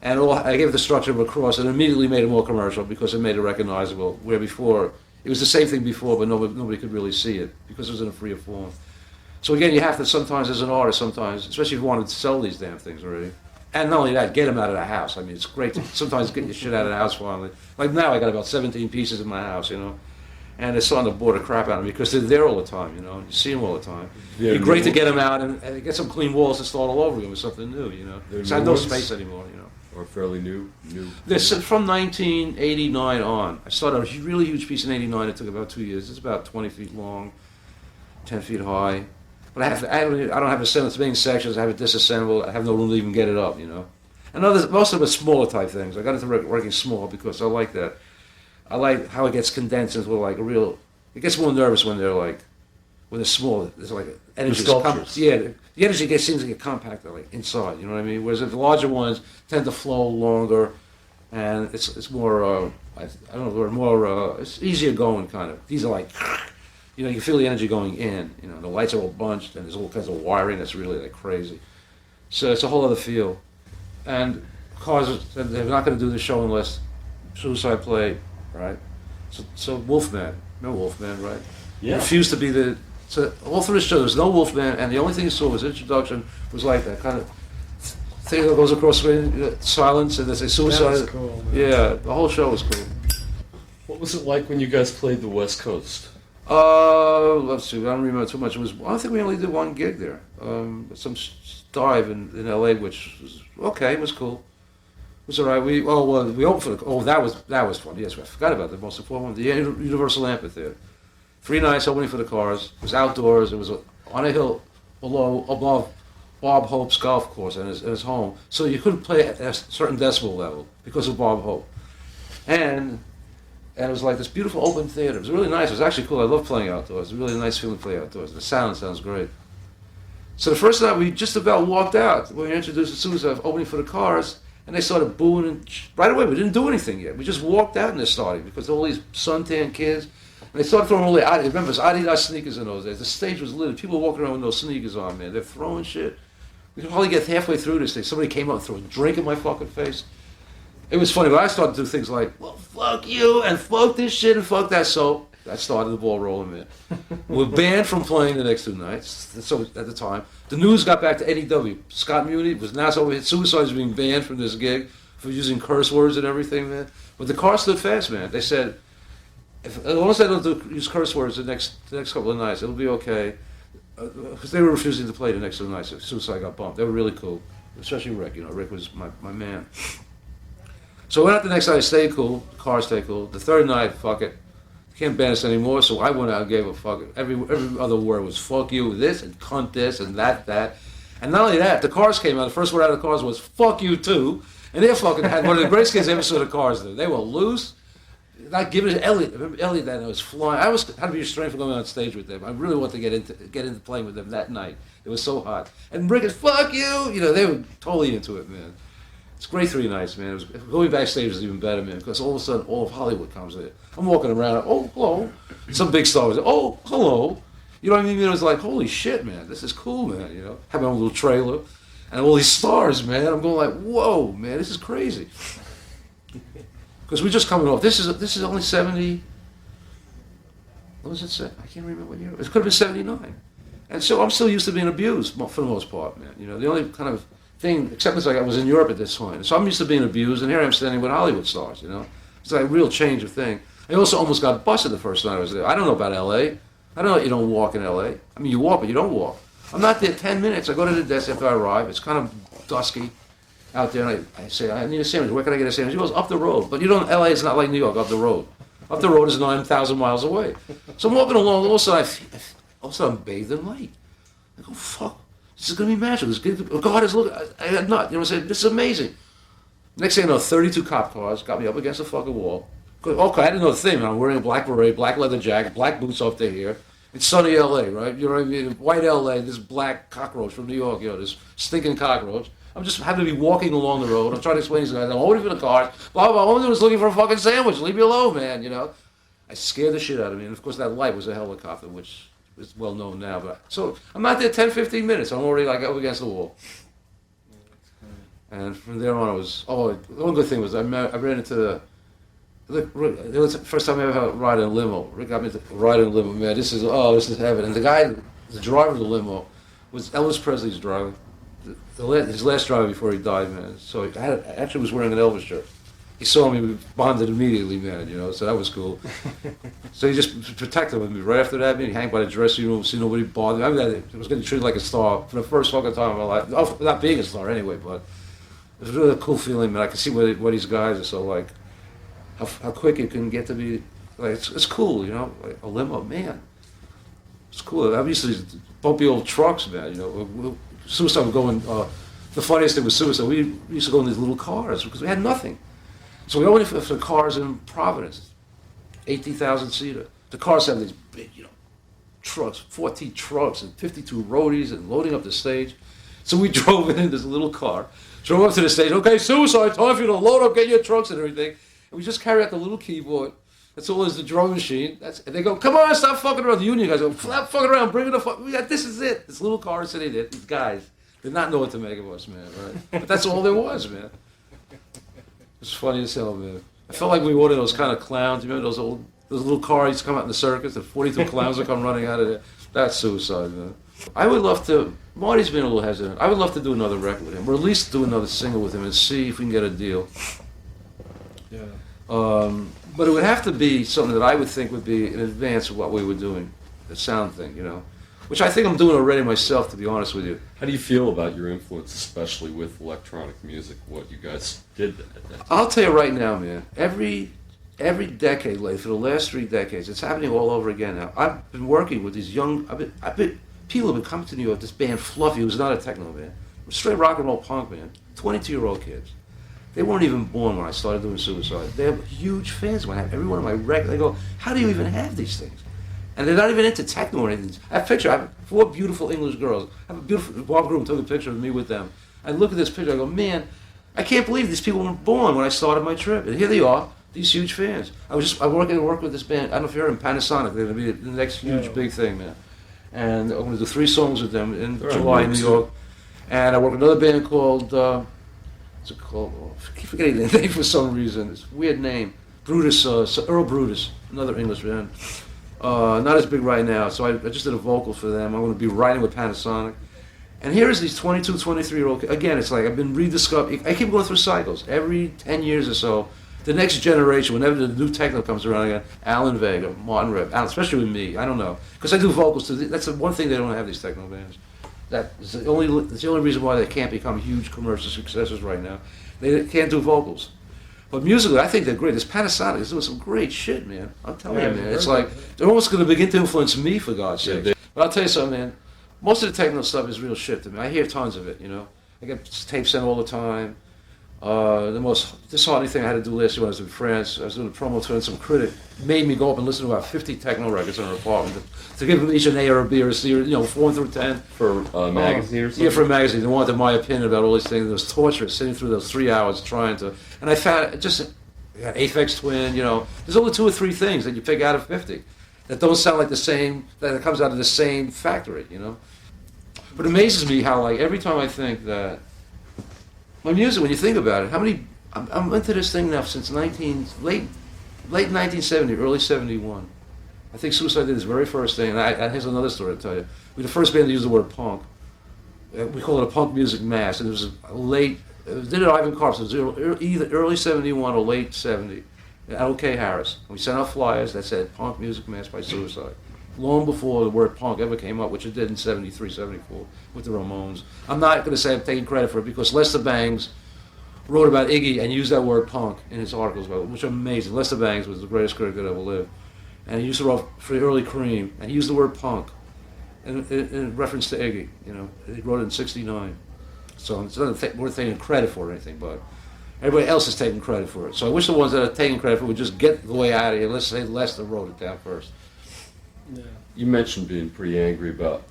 and I gave it the structure of a cross, and immediately made it more commercial because it made it recognizable. Where before it was the same thing before, but nobody could really see it because it was in a freer form. So again, you have to sometimes, as an artist, sometimes, especially if you wanted to sell these damn things already. And not only that, get them out of the house. I mean, it's great to sometimes get your shit out of the house finally. Like now, I got about 17 pieces in my house, you know, and it's starting to bore the crap out of me because they're there all the time, you know. You see them all the time. Yeah, It'd be great to get them out and get some clean walls to start all over again with something new, you know. So I have no space anymore, you know. Or fairly new. This from 1989 on. I started a really huge piece in '89. It took about 2 years. It's about 20 feet long, 10 feet high. But I don't have its main sections. I have it disassembled. I have no room to even get it up, you know. And most of them are smaller type things. I got into working small because I like that. I like how it gets condensed into like a real. It gets more nervous when they're small. There's like energy. Sculptures. The energy seems to get compacted like inside. You know what I mean? Whereas the larger ones tend to flow longer, and it's more. I don't know. More. It's easier going kind of. These are like. You know, you can feel the energy going in. You know, the lights are all bunched, and there's all kinds of wiring that's really like crazy. So it's a whole other feel. And cars, they're not going to do the show unless Suicide played, right? So Wolfman, no Wolfman, right? Yeah. Refused to be the. So all through the show, there's no Wolfman, and the only thing you saw was introduction was like that kind of thing that goes across screen, silence, and they say Suicide. That was cool, man. Yeah, the whole show was cool. What was it like when you guys played the West Coast? Let's see. I don't remember too much. I think we only did one gig there. Some dive in L.A., which was okay. It was cool. It was all right. We opened for the. That was fun. Yes, I forgot about the most important one. The Universal Amphitheater. 3 nights opening for the Cars. It was outdoors. It was on a hill above Bob Hope's golf course and his home. So you couldn't play at a certain decibel level because of Bob Hope. And it was like this beautiful open theater. It was really nice. It was actually cool. I love playing outdoors. It was a really nice feeling to play outdoors. The sounds great. So the first night we just about walked out when we introduced the Suicide opening for the Cars, and they started booing and right away. We didn't do anything yet. We just walked out and they're starting because all these suntan kids. And they started throwing all the remember, it was Adidas sneakers in those days. The stage was littered. People walking around with those sneakers on, man. They're throwing shit. We could hardly get halfway through this thing. Somebody came up and threw a drink in my fucking face. It was funny, but I started to do things like, well, fuck you, and fuck this shit, and fuck that. So that started the ball rolling, man. We're banned from playing the next 2 nights. So at the time, the news got back to Eddie W. Scott Muni was now Suicide was being banned from this gig for using curse words and everything, man. But the Cars stood fast, man. They said, as long as they don't use curse words the next couple of nights, it'll be okay. Because they were refusing to play the next 2 nights. Suicide got bumped. They were really cool, especially Rick. You know, Rick was my man. So I went out the next night, stayed cool, the Cars stayed cool. The 3rd night, fuck it, can't ban us anymore. So I went out and gave a fuck. Every other word was fuck you, this and cunt this and that. And not only that, the Cars came out. The first word out of the Cars was fuck you too. And they fucking had one of the greatest kids I ever saw the Cars do. They were loose. Not giving it Elliot. Remember Elliot that night was flying. I had to be restrained from going on stage with them. I really wanted to get into playing with them that night. It was so hot. And Rick is fuck you. You know, they were totally into it, man. It's great 3 nights, man. Going backstage was even better, man, because all of a sudden all of Hollywood comes in. I'm walking around, oh, hello. Some big star was, oh, hello. You know what I mean? It was like, holy shit, man, this is cool, man, you know. Have my own little trailer and all these stars, man. I'm going like, whoa, man, this is crazy. Because we're just coming off. This is only 70. What was it say? I can't remember what year. It could have been 79. And so I'm still used to being abused for the most part, man. You know, the only kind of thing, except it's like I was in Europe at this point. So I'm used to being abused, and here I'm standing with Hollywood stars, you know. It's like a real change of thing. I also almost got busted the first night I was there. I don't know about L.A. I don't know that you don't walk in L.A. I mean, you walk, but you don't walk. I'm not there 10 minutes. I go to the desk after I arrive. It's kind of dusky out there, and I say, I need a sandwich. Where can I get a sandwich? He goes, up the road. But you know, L.A. is not like New York, up the road. Up the road is 9,000 miles away. So I'm walking along, all of a sudden I'm bathed in light. I go, fuck. This is going to be magical. God is looking. I had not. You know what I'm saying? This is amazing. Next thing I know, 32 cop cars got me up against the fucking wall. Okay, I didn't know the thing. I'm wearing a black beret, black leather jacket, black boots off to here. It's sunny L.A., right? You know what I mean? White L.A., this black cockroach from New York, you know, this stinking cockroach. I'm just happen to be walking along the road. I'm trying to explain to these guys. I'm holding for the cars. Blah, blah, blah. I was looking for a fucking sandwich. Leave me alone, man, you know? I scared the shit out of me. And, of course, that light was a helicopter, which it's well known now. But so I'm out there 10, 15 minutes. I'm already like up against the wall. And from there on, the one good thing was I ran into it was the first time I ever ride in a limo. Rick got me to ride in a limo. Man, this is heaven. And the driver of the limo, was Elvis Presley's driver. His last driver before he died, man. So I actually was wearing an Elvis shirt. He saw me, we bonded immediately, man, so that was cool. So he just protected me. Right after that, man, he hang by the dressing room, see nobody bother me. I was getting treated like a star for the first fucking time in my life. Oh, not being a star anyway, but it was really a cool feeling, man. I can see what these guys are so like, how quick it can get to be, like, it's cool, like a limo, man. It's cool. I'm used to these bumpy old trucks, man, Suicide would go in, the funniest thing was Suicide, we used to go in these little cars because we had nothing. So we went for the cars in Providence, 80,000 seater. The cars have these big, trucks, 14 trucks and 52 roadies and loading up the stage. So we drove in this little car, drove up to the stage. Okay, Suicide, time for you to load up, get your trucks and everything. And we just carry out the little keyboard. That's all is the drum machine. And they go, come on, stop fucking around. The union guys go, stop fucking around, bring it up. This is it. This little car sitting there. These guys did not know what to make of us, man. Right? But that's all there was, man. It's funny as hell, man. I felt like we were one of those kind of clowns. You remember those little cars come out in the circus, and 42 clowns that come running out of there? That's Suicide, man. I would love to, Marty's been a little hesitant. I would love to do another record with him, or at least do another single with him and see if we can get a deal. Yeah. But it would have to be something that I would think would be in advance of what we were doing, the sound thing, which I think I'm doing already myself, to be honest with you. How do you feel about your influence, especially with electronic music, what you guys did at that time? I'll tell you right now, man, every decade, like for the last 3 decades, it's happening all over again now. I've been working with these young, people have been coming to New York, this band Fluffy, who's not a techno band, straight rock and roll punk band, 22-year-old kids. They weren't even born when I started doing Suicide. They're huge fans. When I have every one of my records, they go, how do you even have these things? And they're not even into techno or anything. I have 4 beautiful English girls. I have a beautiful, Bob Groom took a picture of me with them. I look at this picture, I go, man, I can't believe these people weren't born when I started my trip. And here they are, these huge fans. I work with this band, I don't know if you're in Panasonic, they're going to be the next huge big thing, man. And I'm going to do 3 songs with them in July in New York. And I work with another band called, what's it called? Oh, I keep forgetting the name for some reason. It's a weird name. Brutus, Earl Brutus, another English band. Not as big right now, so I just did a vocal for them. I'm going to be writing with Panasonic. And here's these 22, 23-year-old kids. Again, it's like I've been rediscovered. I keep going through cycles. Every 10 years or so, the next generation, whenever the new techno comes around again, Alan Vega, Martin Rip, especially with me, I don't know. Because I do vocals too. That's the one thing they don't have, these techno bands. That's the only reason why they can't become huge commercial successes right now. They can't do vocals. But musically, I think they're great. This Panasonic is doing some great shit, man. I'm telling you, man. It's like, they're almost going to begin to influence me, for God's sake. But I'll tell you something, man. Most of the techno stuff is real shit to me. I hear tons of it, I get tapes sent all the time. The most disheartening thing I had to do last year when I was in France, I was doing a promo tour and some critic made me go up and listen to about 50 techno records in her apartment to give them each an A or a B or a C, or 1 through 10. For a magazine or something? Yeah, for a magazine. They wanted my opinion about all these things. It was torturous sitting through those 3 hours trying to, and I found Aphex Twin, there's only 2 or 3 things that you pick out of 50 that don't sound like the same, that it comes out of the same factory, But it amazes me how, like, every time I think that my music, when you think about it, I'm into this thing now since late 1970, early 71. I think Suicide did his very first thing, and here's another story to tell you. We're the first band to use the word punk. We call it a punk music mass, and it was did it at Ivan Carp's, it was either early 71 or late 70, at OK Harris. And we sent out flyers that said Punk Music Mass by Suicide. Long before the word punk ever came up, which it did in 73, 74 with the Ramones. I'm not going to say I'm taking credit for it because Lester Bangs wrote about Iggy and used that word punk in his articles, which are amazing. Lester Bangs was the greatest critic that ever lived. And he used to write for the early Cream, and he used the word punk in reference to Iggy. He wrote it in 69. So it's not worth taking credit for or anything, but everybody else is taking credit for it. So I wish the ones that are taking credit for it would just get the way out of here. Let's say Lester wrote it down first. Yeah. You mentioned being pretty angry about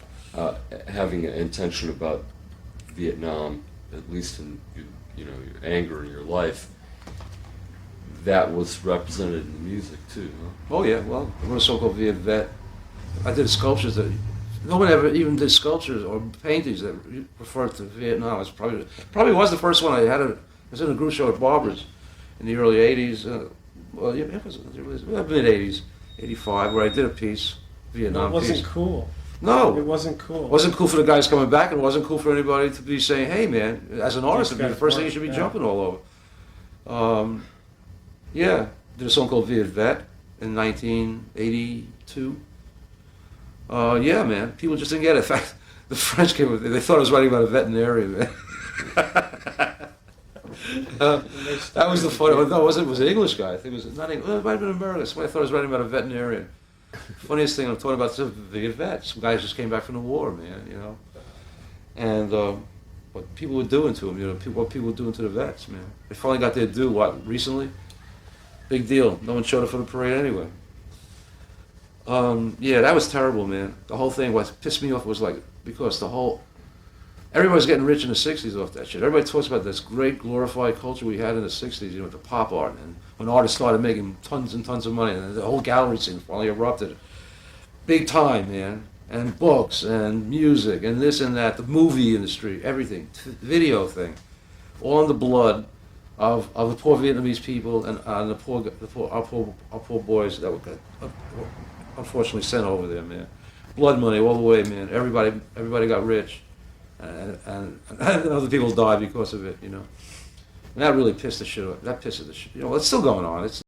having an intention about Vietnam, at least in your anger in your life. That was represented in the music too, huh? Oh yeah, well, I wrote a song called Viet Vet. I did sculptures that no one ever even did sculptures or paintings that referred to Vietnam. It's probably was the first one I had. I was in a group show at Barbara's in the early '80s. Well, yeah, it was mid '80s, '85, where I did a piece, Vietnam It wasn't piece. cool. No, It wasn't cool. it wasn't cool for the guys coming back, and it wasn't cool for anybody to be saying, "Hey, man," as an artist, it'd be the first thing you should be jumping all over. Yeah, did a song called Viet Vet in 1982. Yeah, man, people just didn't get it. In fact, the French came with it. They thought I was writing about a veterinarian, man. That was the funny. No, it was an English guy. I think it was not English. It might have been American. Somebody thought I was writing about a veterinarian. Funniest thing I'm talking about is the vet. Some guys just came back from the war, man. You know, and what people were doing to them. You know, what people were doing to the vets, man. They finally got their due. What recently? Big deal. No one showed up for the parade anyway. Yeah, that was terrible, man. The whole thing, what pissed me off was like, because everybody's getting rich in the 60s off that shit. Everybody talks about this great glorified culture we had in the 60s, you know, with the pop art, and when artists started making tons and tons of money, and the whole gallery scene finally erupted. Big time, man. And books, and music, and this and that, the movie industry, everything, video thing, all in the blood of the poor Vietnamese people and our poor boys that were unfortunately sent over there, man. Blood money all the way, man. Everybody got rich, and other people died because of it, you know. And that really pissed the shit off. That pissed the shit. You know, it's still going on. It's